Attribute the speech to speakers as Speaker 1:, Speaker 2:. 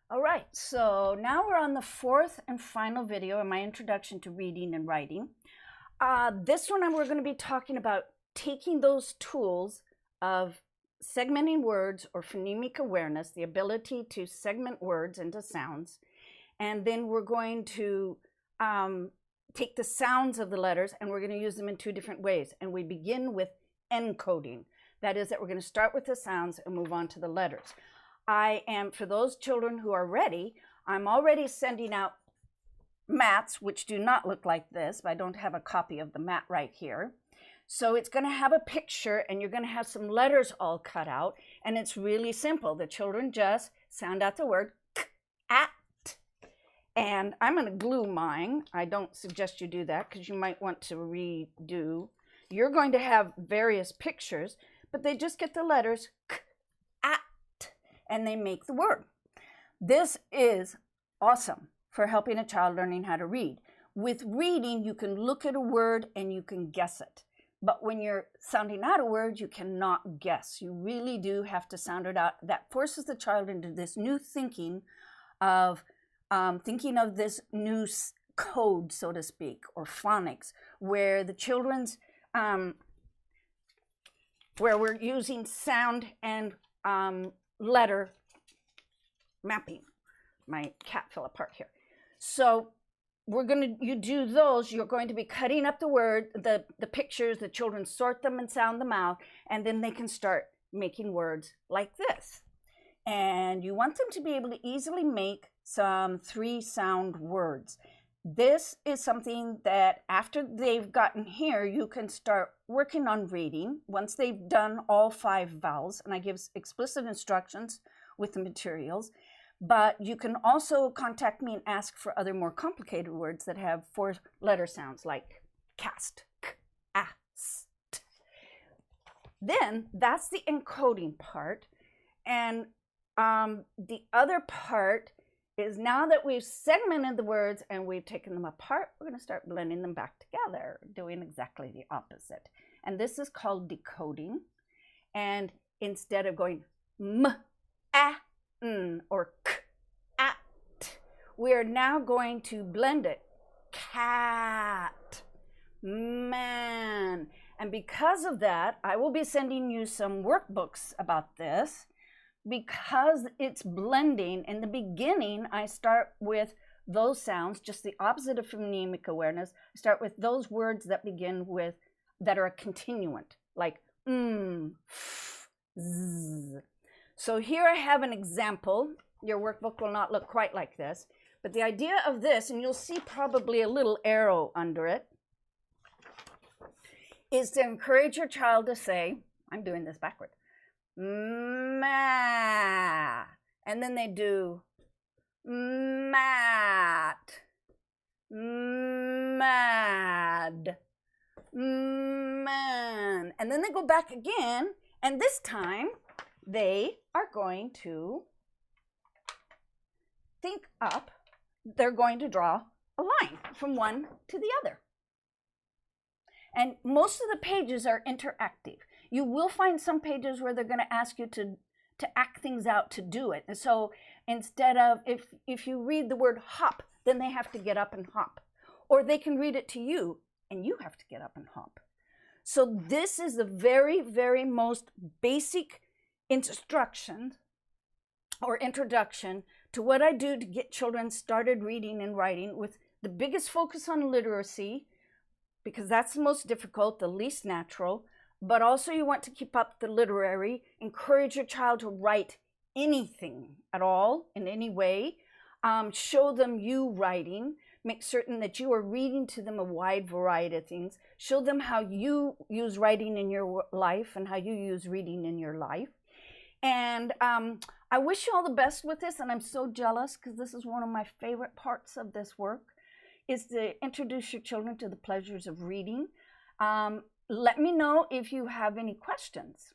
Speaker 1: All right, so now we're on the fourth and final video in my introduction to reading and writing. This one we're going to be talking about taking those tools of segmenting words or phonemic awareness, the ability to segment words into sounds, and then we're going to take the sounds of the letters and we're going to use them in two different ways. And we begin with encoding. That is that we're going to start with the sounds and move on to the letters. For those children who are ready, I'm already sending out mats, which do not look like this, but I don't have a copy of the mat right here. So it's going to have a picture and you're going to have some letters all cut out. And it's really simple. The children just sound out the word at. And I'm going to glue mine. I don't suggest you do that because you might want to redo. You're going to have various pictures, but they just get the letters and they make the word. This is awesome for helping a child learning how to read. With reading, you can look at a word and you can guess it. But when you're sounding out a word, you cannot guess. You really do have to sound it out. That forces the child into this new thinking of this new code, so to speak, or phonics, where the children's, where we're using sound and letter mapping. My cat fell apart here. So you do those, you're going to be cutting up the word, the pictures, the children sort them and sound them out, and then they can start making words like this. And you want them to be able to easily make some 3-sound words. This is something that after they've gotten here, you can start working on reading once they've done all 5 vowels, and I give explicit instructions with the materials. But you can also contact me and ask for other more complicated words that have 4-letter sounds like cast, k, ast. Then that's the encoding part. And the other part is now that we've segmented the words and we've taken them apart, we're going to start blending them back together, doing exactly the opposite. And this is called decoding. And instead of going m, a, n, or k, at, we are now going to blend it. Cat, man. And because of that, I will be sending you some workbooks about this. Because it's blending, in the beginning, I start with those sounds, just the opposite of phonemic awareness. I start with those words that begin with, that are a continuant, like f, z. So here I have an example. Your workbook will not look quite like this, but the idea of this, and you'll see probably a little arrow under it, is to encourage your child to say, I'm doing this backward, ma, and then they do mat, mad, man, and then they go back again, and this time they are going to think up. They're going to draw a line from one to the other. And most of the pages are interactive. You will find some pages where they're going to ask you to act things out to do it. And so instead of, if you read the word hop, then they have to get up and hop. Or they can read it to you, and you have to get up and hop. So this is the very, very most basic instruction or introduction to what I do to get children started reading and writing, with the biggest focus on literacy, because that's the most difficult, the least natural, but also you want to keep up the literary, encourage your child to write anything at all, in any way, show them you writing, make certain that you are reading to them a wide variety of things, show them how you use writing in your life and how you use reading in your life. And I wish you all the best with this, and I'm so jealous because this is one of my favorite parts of this work, is to introduce your children to the pleasures of reading. Let me know if you have any questions.